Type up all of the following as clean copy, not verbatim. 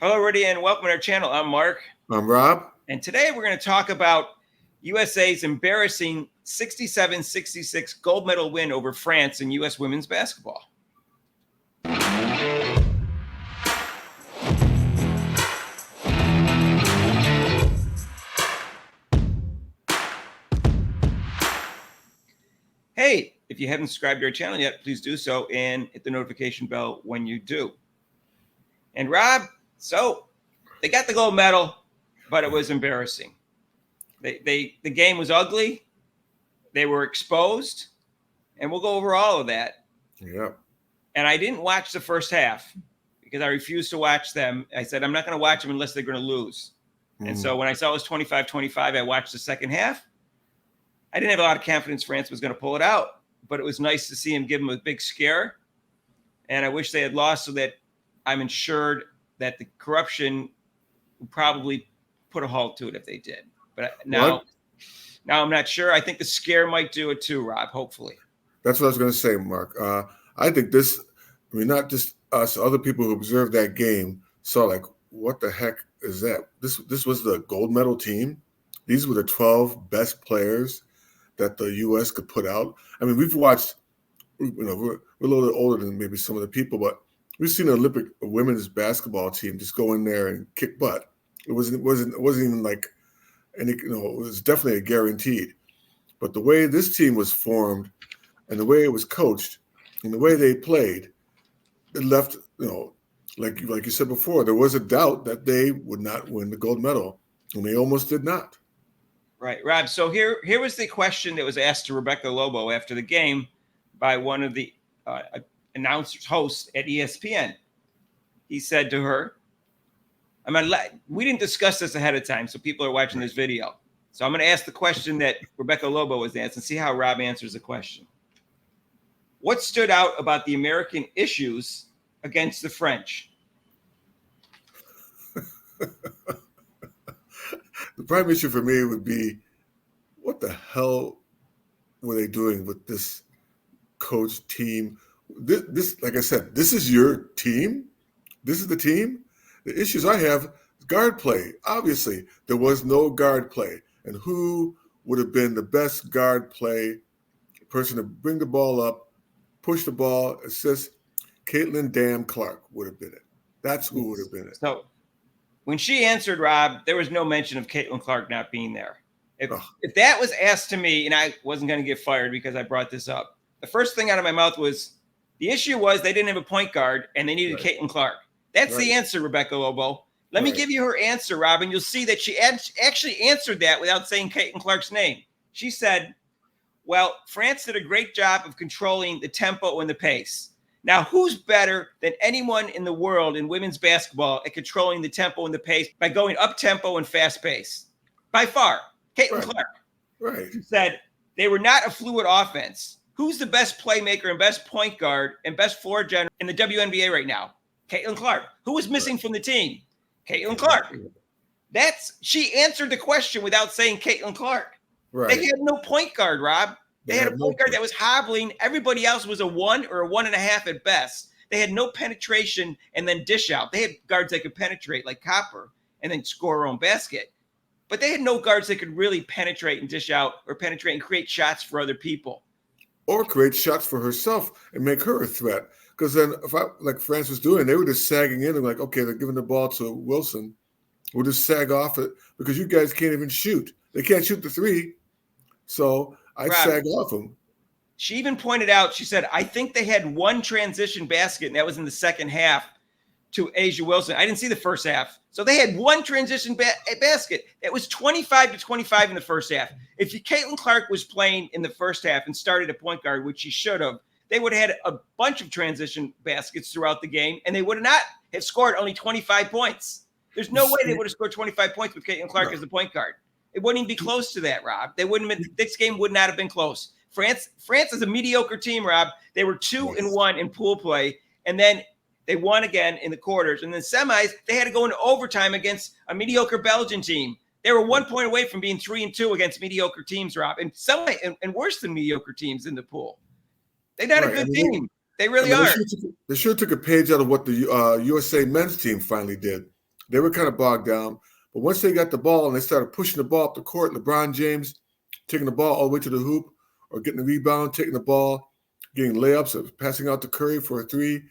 Hello, everybody, and welcome to our channel. I'm Mark. I'm Rob. And today we're going to talk about USA's embarrassing 67-66 gold medal win over France in U.S. women's basketball. Hey, if you haven't subscribed to our channel yet, please do so and hit the notification bell when you do. And Rob, so they got the gold medal, but it was embarrassing. The game was ugly. They were exposed, and we'll go over all of that. Yeah. And I didn't watch the first half because I refused to watch them. I said, I'm not going to watch them unless they're going to lose. And so when I saw it was 25-25, I watched the second half. I didn't have a lot of confidence France was going to pull it out, but it was nice to see him give them a big scare. And I wish they had lost so that I'm ensured that the corruption would probably put a halt to it if they did. But now I'm not sure. I think the scare might do it too, Rob, hopefully. That's what I was going to say, Mark. I think not just us, other people who observed that game saw like, what the heck is that? This was the gold medal team. These were the 12 best players that the U.S. could put out. I mean, we've watched, we're a little bit older than maybe some of the people, but we've seen an Olympic women's basketball team just go in there and kick butt. It wasn't even like any, it was definitely a guaranteed. But the way this team was formed and the way it was coached and the way they played, it left, like you said before, there was a doubt that they would not win the gold medal, and they almost did not. Right, Rob. So here was the question that was asked to Rebecca Lobo after the game by one of the announcers, hosts at ESPN. He said to her, we didn't discuss this ahead of time, so people are watching this video. So I'm going to ask the question that Rebecca Lobo was asked and see how Rob answers the question. What stood out about the American issues against the French? The prime issue for me would be, what the hell were they doing with this coach team? This, like I said, this is your team. This is the team. The issues I have is guard play. Obviously, there was no guard play. And who would have been the best guard play person to bring the ball up, push the ball, assist? Caitlin Damn Clark would have been it. That's who would have been it. So when she answered, Rob, there was no mention of Caitlin Clark not being there. If that was asked to me, and I wasn't going to get fired because I brought this up, the first thing out of my mouth was, the issue was they didn't have a point guard and they needed Caitlin Clark. That's the answer, Rebecca Lobo. Let me give you her answer, Rob, and you'll see that she actually answered that without saying Caitlin Clark's name. She said, well, France did a great job of controlling the tempo and the pace. Now, who's better than anyone in the world in women's basketball at controlling the tempo and the pace by going up-tempo and fast pace? By far, Caitlin Clark. Right. She said they were not a fluid offense. Who's the best playmaker and best point guard and best floor general in the WNBA right now? Caitlin Clark. Who was missing from the team? Caitlin Clark. She answered the question without saying Caitlin Clark. Right. They had no point guard, Rob. They had a point guard that was hobbling. Everybody else was a 1 or a 1.5 at best. They had no penetration and then dish out. They had guards that could penetrate like Copper and then score their own basket. But they had no guards that could really penetrate and dish out or penetrate and create shots for other people. Or create shots for herself and make her a threat. Because then, like France was doing, they were just sagging in and like, okay, they're giving the ball to Wilson. We'll just sag off it because you guys can't even shoot. They can't shoot the three. So I'd sag off them. She even pointed out, she said, I think they had one transition basket, and that was in the second half to Asia Wilson. I didn't see the first half. So they had one transition basket. It was 25-25 in the first half. If Caitlin Clark was playing in the first half and started at point guard, which she should have, they would have had a bunch of transition baskets throughout the game, and they would not have scored only 25 points. There's no way they would have scored 25 points with Caitlin Clark as the point guard. It wouldn't even be close to that, Rob. This game would not have been close. France is a mediocre team, Rob. They were 2-1 in pool play, and then they won again in the quarters. And then semis, they had to go into overtime against a mediocre Belgian team. They were 1 point away from being 3-2 against mediocre teams, Rob, and and worse than mediocre teams in the pool. They're not a good team. They really are. They sure took a page out of what the USA men's team finally did. They were kind of bogged down. But once they got the ball and they started pushing the ball up the court, LeBron James taking the ball all the way to the hoop or getting the rebound, taking the ball, getting layups, or passing out to Curry for a three,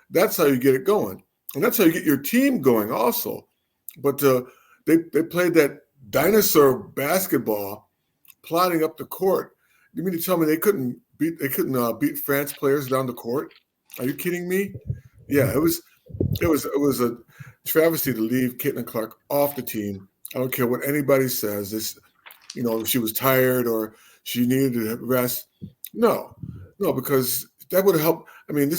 that's how you get it going. And that's how you get your team going also. But they played that dinosaur basketball plodding up the court. You mean to tell me they couldn't beat France players down the court? Are you kidding me? Yeah, it was a travesty to leave Caitlin Clark off the team. I don't care what anybody says. This, she was tired or she needed to rest. No, because that would have helped. I mean,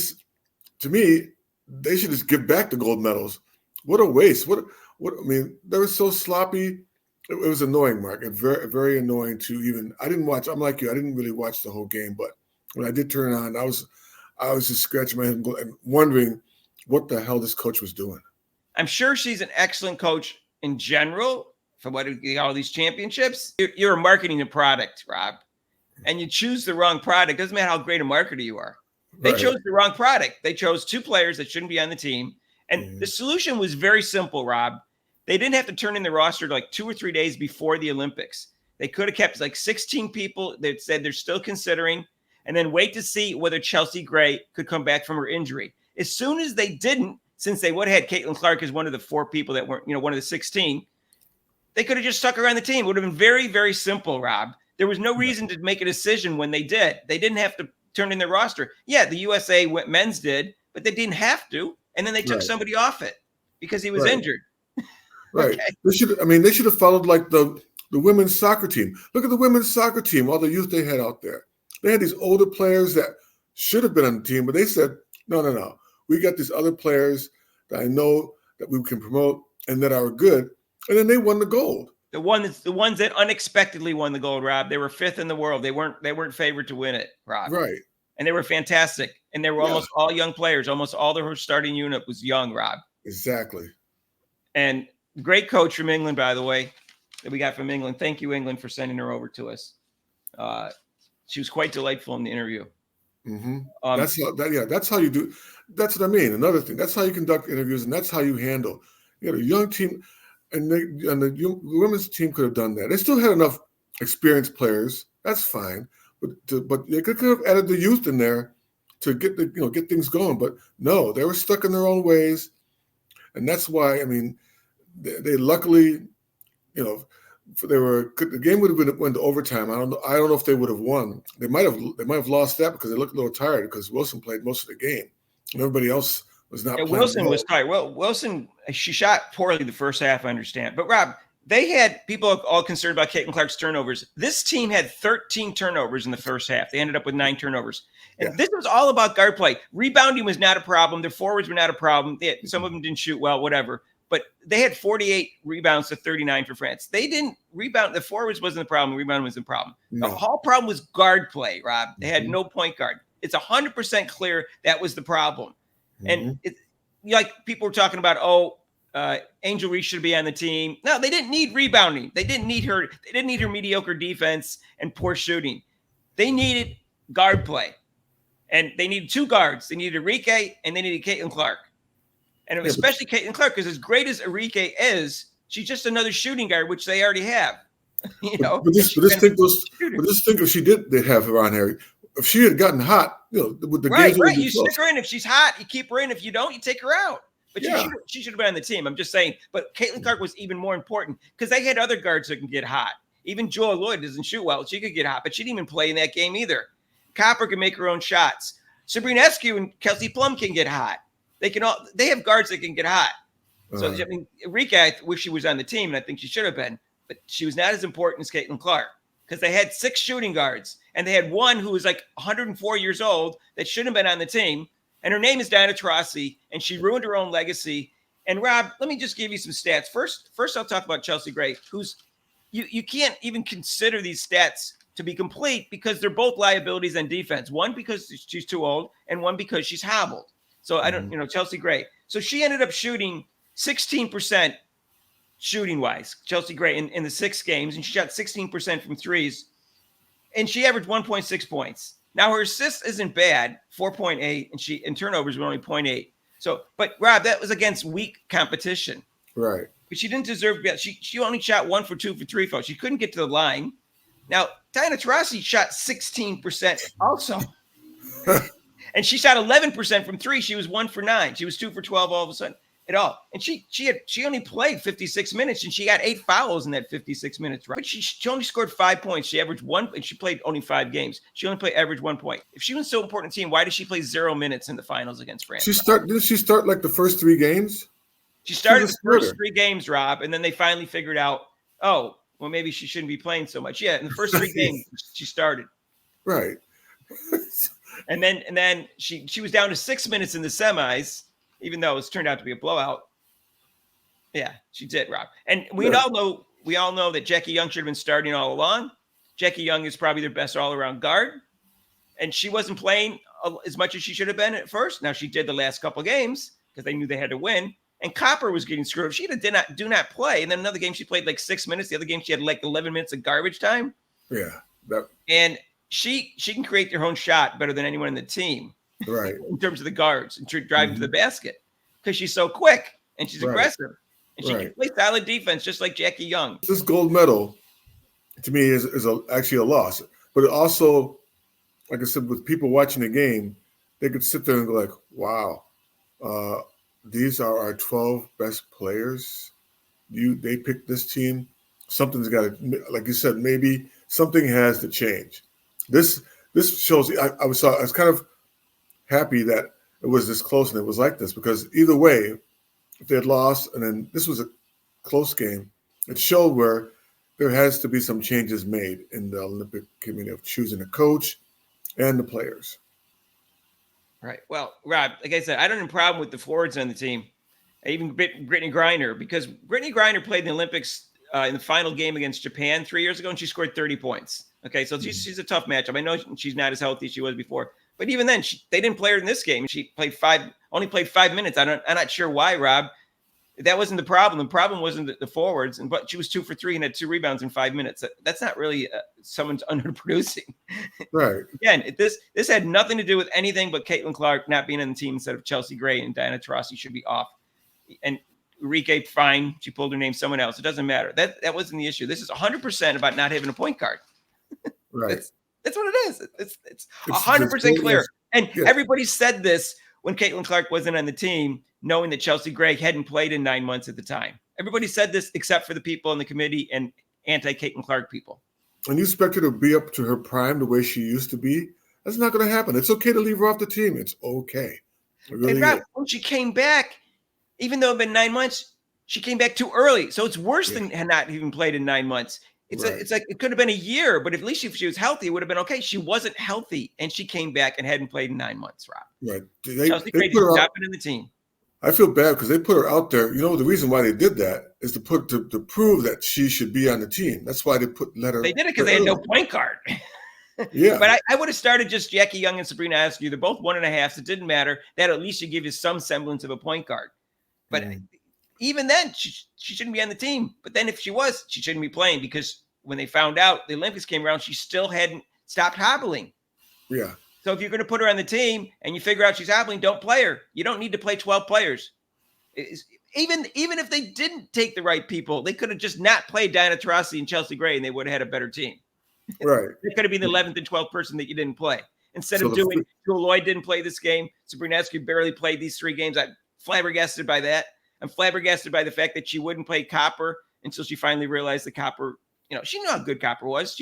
to me, they should just give back the gold medals. What a waste! What? I mean, they were so sloppy. It was annoying, Mark. And very, very annoying to even. I didn't watch. I'm like you. I didn't really watch the whole game, but when I did turn it on, I was just scratching my head and wondering what the hell this coach was doing. I'm sure she's an excellent coach in general for all these championships. You're marketing a product, Rob, and you choose the wrong product. Doesn't matter how great a marketer you are. They chose the wrong product. They chose two players that shouldn't be on the team. And the solution was very simple, Rob. They didn't have to turn in the roster like 2 or 3 days before the Olympics. They could have kept like 16 people that said they're still considering, and then wait to see whether Chelsea Gray could come back from her injury. As soon as they didn't, since they would have had Caitlin Clark as one of the 4 people that weren't, one of the 16, they could have just stuck her on the team. It would have been very, very simple, Rob. There was no reason to make a decision when they did. They didn't have to turn in their roster. Yeah, the USA men's did, but they didn't have to. And then they took somebody off it because he was injured. Right. Okay. They should have followed like the women's soccer team. Look at the women's soccer team, all the youth they had out there. They had these older players that should have been on the team, but they said, no. We got these other players that I know that we can promote and that are good. And then they won the gold. The ones that unexpectedly won the gold, Rob. They were 5th in the world. They weren't favored to win it, Rob. Right. And they were fantastic. And they were almost all young players. Almost all their starting unit was young, Rob. Exactly. And great coach from England, by the way, that we got from England. Thank you, England, for sending her over to us. She was quite delightful in the interview. Mm-hmm. That's how you do. That's what I mean. Another thing. That's how you conduct interviews, and that's how you handle. A young team, and the women's team could have done that. They still had enough experienced players. That's fine, but they could have added the youth in there to get get things going. But no, they were stuck in their own ways, and that's why. I mean, they luckily, the game would have went to overtime. I don't know if they would have won. They might have lost that because they looked a little tired because Wilson played most of the game and everybody else was not playing. Wilson was tired. Well, Wilson, she shot poorly the first half, I understand. But Rob, they had people all concerned about Caitlin Clark's turnovers. This team had 13 turnovers in the first half. They ended up with 9 turnovers. And this was all about guard play. Rebounding was not a problem. Their forwards were not a problem. Some of them didn't shoot well, whatever. But they had 48 rebounds to 39 for France. They didn't rebound. The forwards wasn't the problem. The rebound was the problem. No. The whole problem was guard play, Rob. They had no point guard. It's 100% clear that was the problem. And like people were talking about, Angel Reese should be on the team. No, they didn't need rebounding. They didn't need her. They didn't need her mediocre defense and poor shooting. They needed guard play. And they needed 2 guards. They needed Enrique and they needed Caitlin Clark. And especially Caitlin Clark, because as great as Enrique is, she's just another shooting guard, which they already have. But just think if she did have her on here, if she had gotten hot, with the right. You stick her in. If she's hot, you keep her in. If you don't, you take her out. But she should have been on the team. I'm just saying. But Caitlin Clark was even more important because they had other guards that can get hot. Even Joel Lloyd doesn't shoot well. She could get hot, but she didn't even play in that game either. Copper can make her own shots. Sabrina Eskew and Kelsey Plum can get hot. They have guards that can get hot. So, Enrique, I wish she was on the team, and I think she should have been. But she was not as important as Caitlin Clark because they had 6 shooting guards, and they had one who was like 104 years old that shouldn't have been on the team. And her name is Diana Taurasi, and she ruined her own legacy. And, Rob, let me just give you some stats. First I'll talk about Chelsea Gray, who's you can't even consider these stats to be complete because they're both liabilities on defense. One because she's too old, and one because she's hobbled. So I don't, Chelsea Gray. So she ended up shooting 16% shooting wise, Chelsea Gray in the 6 games, and she shot 16% from threes, and she averaged 1.6 points. Now her assist isn't bad, 4.8, and turnovers were only 0.8. So, but Rob, that was against weak competition. Right. but she didn't deserve to be. She only shot 1 for 2 for 3 folks. She couldn't get to the line. Now, Diana Taurasi shot 16% also. And she shot 11% from 3. She was 1 for 9. She was 2 for 12 all of a sudden at all. And she only played 56 minutes and she got 8 fouls in that 56 minutes. Right? But she only scored 5 points. She averaged 1, and she played only 5 games. She only averaged 1 point. If she was so important team, why did she play 0 minutes in the finals against France? Didn't she start like the first 3 games? She started the first 3 games, Rob, and then they finally figured out, oh, well, maybe she shouldn't be playing so much. Yeah, in the first 3 games, she started. Right. And then she was down to 6 minutes in the semis, even though it's turned out to be a blowout. Yeah, she did, Rob. And we all know that Jackie Young should have been starting all along. Jackie Young is probably their best all-around guard. And she wasn't playing as much as she should have been at first. Now she did the last couple of games because they knew they had to win. And Copper was getting screwed. She did not play. And then another game she played like 6 minutes. The other game she had like 11 minutes of garbage time. Yeah. And she can create their own shot better than anyone in the team. Right. In terms of the guards and driving to the basket because she's so quick and she's aggressive and she can play solid defense just like Jackie Young. This gold medal to me is actually a loss, but it also, like I said, with people watching the game, they could sit there and go like, wow, these are our 12 best players. They picked this team. Something's got to, like you said, maybe something has to change. This shows. I was kind of happy that it was this close and it was like this because either way, if they had lost and then this was a close game, it showed where there has to be some changes made in the Olympic committee of choosing a coach and the players. Right. Well, Rob, like I said, I don't have a problem with the forwards on the team, even Brittany Griner, because Brittany Griner played in the Olympics in the final game against Japan 3 years ago, and she scored 30 points. Okay, so she's a tough matchup. I know she's not as healthy as she was before, but even then, they didn't play her in this game. She only played 5 minutes. I'm not sure why, Rob. That wasn't the problem. The problem wasn't the forwards, but she was 2 for 3 and had 2 rebounds in 5 minutes. That's not really someone's underproducing. Right. Again, this had nothing to do with anything but Caitlin Clark not being on the team instead of Chelsea Gray, and Diana Taurasi should be off. And Enrique, fine. She pulled her name someone else. It doesn't matter. That wasn't the issue. This is 100% about not having a point guard. Right. That's what it is. It's 100% clear. And everybody said this when Caitlin Clark wasn't on the team, knowing that Chelsea Gray hadn't played in 9 months at the time. Everybody said this except for the people in the committee and anti-Caitlin Clark people. And you expect her to be up to her prime the way she used to be? That's not going to happen. It's okay to leave her off the team. It's okay. It really Rob, when she came back, even though it had been 9 months, she came back too early. So it's worse than not even played in 9 months. It's like it could have been a year, but at least if she was healthy, it would have been okay. She wasn't healthy, and she came back and hadn't played in 9 months, Rob. Right. Chelsea Gray has not been in the team. I feel bad because they put her out there. You know, the reason why they did that is to prove that she should be on the team. That's why they let her. They did it because they had no point guard. Yeah. But I would have started just Jackie Young and Sabrina Askew. They're both 1.5s. It didn't matter. That at least should give you some semblance of a point guard. But even then, she shouldn't be on the team. But then if she was, she shouldn't be playing because when they found out the Olympics came around, she still hadn't stopped hobbling. Yeah. So if you're going to put her on the team and you figure out she's hobbling, don't play her. You don't need to play 12 players. Even if they didn't take the right people, they could have just not played Diana Taurasi and Chelsea Gray, and they would have had a better team. Right. It could have been the 11th and 12th person that you didn't play. Instead of doing, Jewel Lloyd didn't play this game. Sabrina Askew barely played these 3 games. I'm flabbergasted by that. I'm flabbergasted by the fact that she wouldn't play Copper until she finally realized that Copper, she knew how good Copper was.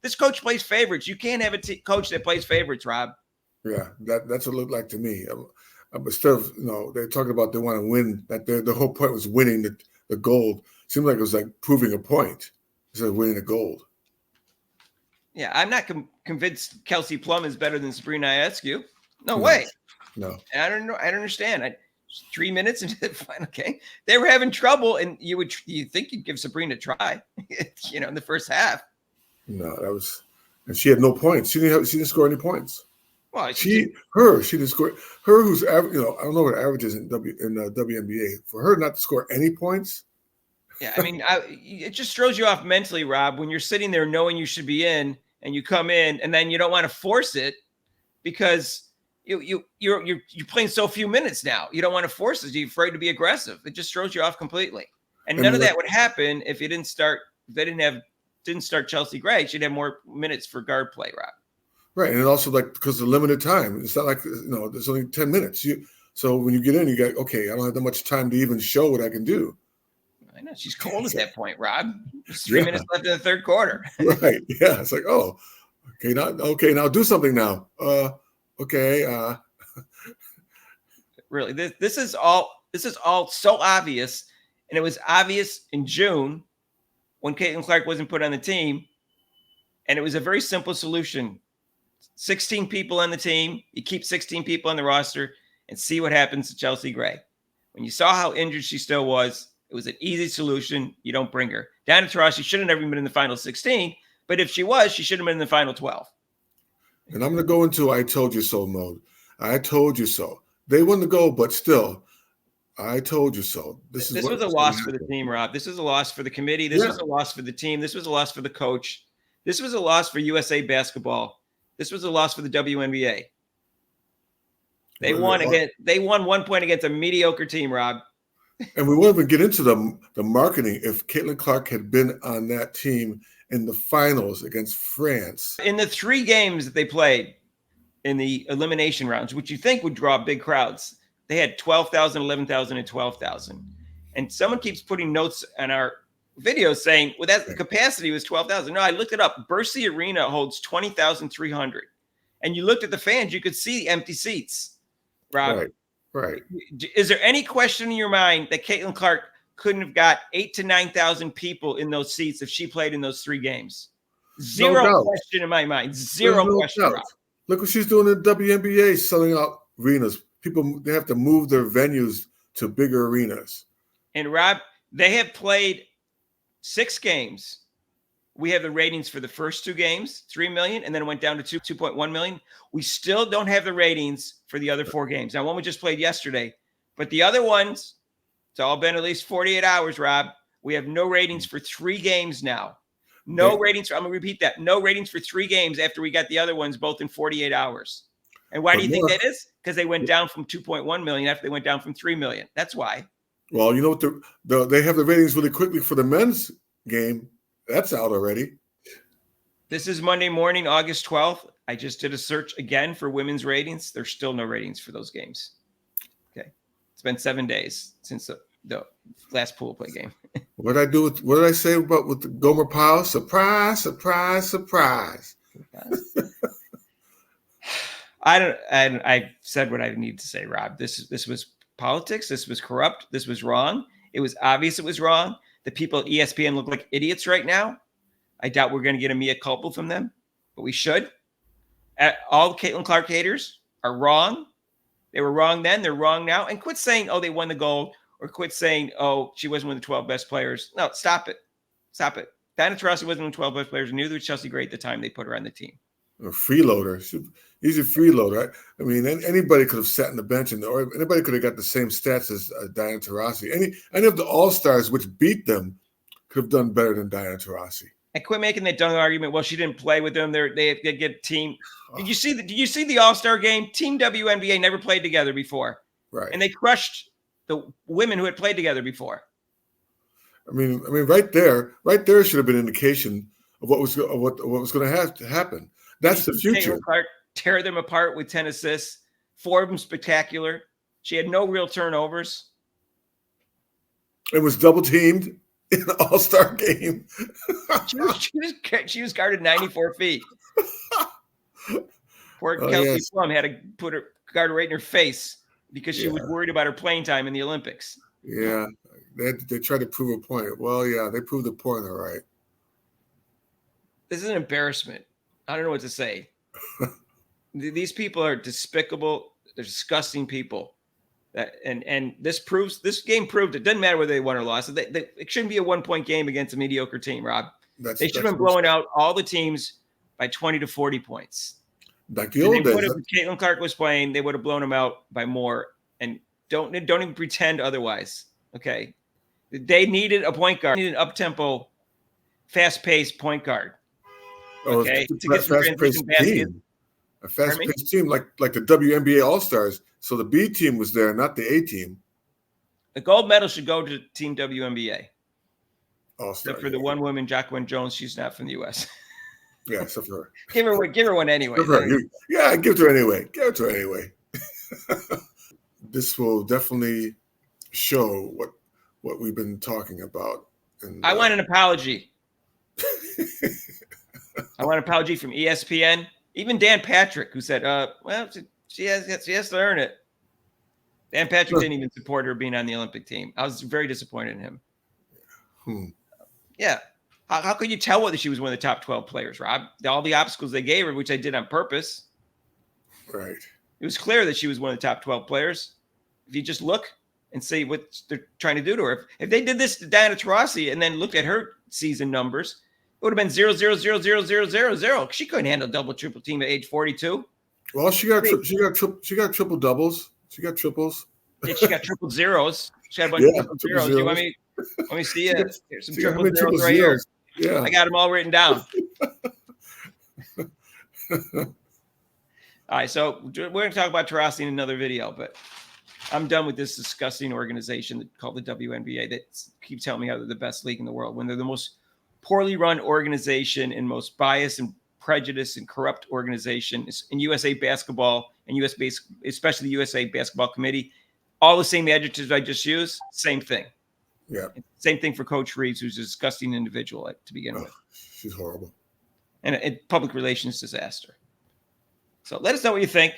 This coach plays favorites. You can't have a coach that plays favorites, Rob. Yeah, that's what it looked like to me. Instead of, they're talking about they want to win, that the whole point was winning the gold. Seemed like it was like proving a point instead of winning the gold. Yeah, I'm not convinced Kelsey Plum is better than Sabrina Askew. No way. No. And I don't know. I don't understand. 3 minutes into the final game, they were having trouble, and you think you'd give Sabrina a try, in the first half. No, and she had no points. She didn't score any points. Well, she didn't score. Her, who's average, I don't know what her average is in WNBA. For her not to score any points. Yeah, I mean, it just throws you off mentally, Rob, when you're sitting there knowing you should be in, and you come in, and then you don't want to force it because you're playing so few minutes now. You don't want to force it. You're afraid to be aggressive. It just throws you off completely. And none of that would happen if you didn't start. If they didn't start Chelsea Gray. She'd have more minutes for guard play, Rob. Right, and also like because of limited time, it's not like there's only 10 minutes. So when you get in, you got okay. I don't have that much time to even show what I can do. I know she's cold at that point, Rob. There's 3 minutes left in the third quarter. Right. Yeah. It's like, oh, now do something now. Okay. Really, this is all so obvious, and it was obvious in June when Caitlin Clark wasn't put on the team, and it was a very simple solution: 16 people on the team. You keep 16 people on the roster and see what happens to Chelsea Gray. When you saw how injured she still was, it was an easy solution. You don't bring her. Diana Taurasi should have never been in the final 16, but if she was, she should have been in the final 12. And I'm going to go into I told you so mode. I told you so. They won the goal, but still, I told you so. This was a loss for the team, Rob. This was a loss for the committee. This was a loss for the team. This was a loss for the coach. This was a loss for USA Basketball. This was a loss for the WNBA. They won 1 point against a mediocre team, Rob. And we won't even get into the marketing if Caitlin Clark had been on that team in the finals against France. In the 3 games that they played in the elimination rounds, which you think would draw big crowds, they had 12,000, 11,000, and 12,000. And someone keeps putting notes on our videos saying, well, that capacity was 12,000. No, I looked it up. Bercy Arena holds 20,300. And you looked at the fans, you could see the empty seats, Rob. Right. Is there any question in your mind that Caitlin Clark couldn't have got 8,000 to 9,000 people in those seats if she played in those 3 games? Zero question in my mind. Zero question. Look what she's doing in the WNBA, selling out arenas. People, they have to move their venues to bigger arenas. And Rob, they have played 6 games. We have the ratings for the first 2 games, 3 million, and then it went down to 2.1 million. We still don't have the ratings for the other 4 games. Now, one we just played yesterday, but the other ones, it's all been at least 48 hours, Rob. We have no ratings for 3 games now. No ratings. I'm going to repeat that. No ratings for 3 games after we got the other ones both in 48 hours. And why do you think that is? Because they went down from 2.1 million after they went down from 3 million. That's why. Well, you know what? They have the ratings really quickly for the men's game. That's out already. This is Monday morning, August 12th. I just did a search again for women's ratings. There's still no ratings for those games. Okay. It's been 7 days since the last pool play game. What did I say about with the Gomer Pyle? Surprise, surprise, surprise. I said what I need to say, Rob. This was politics. This was corrupt. This was wrong. It was obvious it was wrong. The people at ESPN look like idiots right now. I doubt we're going to get a mea culpa from them, but we should. All the Caitlin Clark haters are wrong. They were wrong then. They're wrong now. And quit saying, oh, they won the gold, or quit saying, oh, she wasn't one of the 12 best players. No, stop it. Stop it. Diana Taurasi wasn't one of the 12 best players. Neither was Chelsea Gray at the time they put her on the team. A freeloader. He's a freeloader. I mean, anybody could have sat on the bench, or anybody could have got the same stats as Diana Taurasi. Any of the All-Stars which beat them could have done better than Diana Taurasi. And quit making that dumb argument. Well, she didn't play with them. They get team. Did you see the All-Star game? Team WNBA never played together before, right? And they crushed the women who had played together before. I mean, right there should have been an indication of what was going to have to happen. That's the future. Clark tear them apart with 10 assists, 4 of them spectacular. She had no real turnovers. It was double teamed in the All-Star game. she was guarded 94 feet. Poor Kelsey Plum had to put her guard right in her face because she was worried about her playing time in the Olympics. Yeah, they tried to prove a point. Well, yeah, they proved the point, all right. This is an embarrassment. I don't know what to say. These people are despicable. They're disgusting people. And this game proved it doesn't matter whether they won or lost. It shouldn't be a 1-point game against a mediocre team, Rob. They should have been blowing out all the teams by 20 to 40 points. Like the old days. If Caitlin Clark was playing, they would have blown them out by more. And don't even pretend otherwise. Okay. They needed a point guard. They needed an up-tempo, fast-paced point guard. Okay. To get some transition baskets. a fast-paced team like the WNBA All-Stars. So the B team was there, not the A team. The gold medal should go to Team WNBA. All-Star. Except for the one woman, Jacqueline Jones, she's not from the U.S. Yeah, except for her. Give her one anyway. Give her. Yeah, give it to her anyway. Give it to her anyway. This will definitely show what we've been talking about. And, I want an apology. I want an apology from ESPN. Even Dan Patrick, who said, well, she has to earn it. Dan Patrick didn't even support her being on the Olympic team. I was very disappointed in him. Yeah. How could you tell whether she was one of the top 12 players, Rob? All the obstacles they gave her, which they did on purpose. Right. It was clear that she was one of the top 12 players. If you just look and see what they're trying to do to her. If they did this to Diana Taurasi and then looked at her season numbers, it would have been 0, 0, 0, 0, 0, 0, 0. She couldn't handle double, triple team at age 42. Well, she got triple doubles. She got triples. Yeah, she got triple zeros. She had a bunch of triple zeros. You want me? Let me see it. Here's some triple zeros right here. Yeah, I got them all written down. All right, so we're going to talk about Taurasi in another video, but I'm done with this disgusting organization called the WNBA that keeps telling me how they're the best league in the world when they're the most poorly run organization and most biased and prejudiced and corrupt organization in USA basketball and especially the USA Basketball Committee. All the same adjectives I just used, same thing. Yeah. Same thing for Coach Reeves, who's a disgusting individual to begin with. She's horrible. And a public relations disaster. So let us know what you think.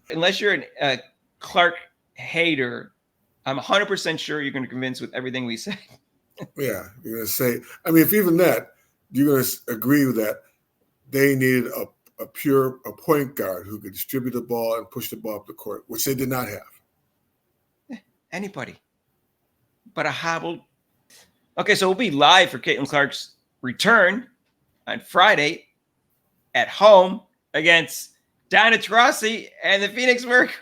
Unless you're a Clark hater, I'm 100% sure you're going to convince with everything we say. Yeah, you're going to say, I mean, if even that, you're going to agree with that they needed a point guard who could distribute the ball and push the ball up the court, which they did not have. Anybody but a hobbled. Okay, so we'll be live for Caitlin Clark's return on Friday at home against Diana Taurasi and the Phoenix Mercury.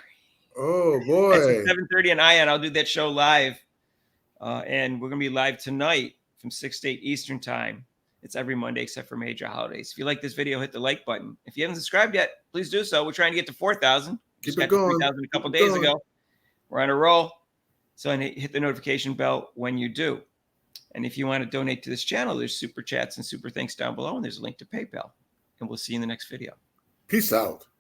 Oh, boy. That's at 7:30 on ION. I'll do that show live. And we're going to be live tonight from 6 to 8 Eastern time. It's every Monday except for major holidays. If you like this video, hit the like button. If you haven't subscribed yet, please do so. We're trying to get to 4,000. Keep it going. 3,000 a couple days ago. We're on a roll. So hit the notification bell when you do. And if you want to donate to this channel, there's super chats and super thanks down below. And there's a link to PayPal. And we'll see you in the next video. Peace out.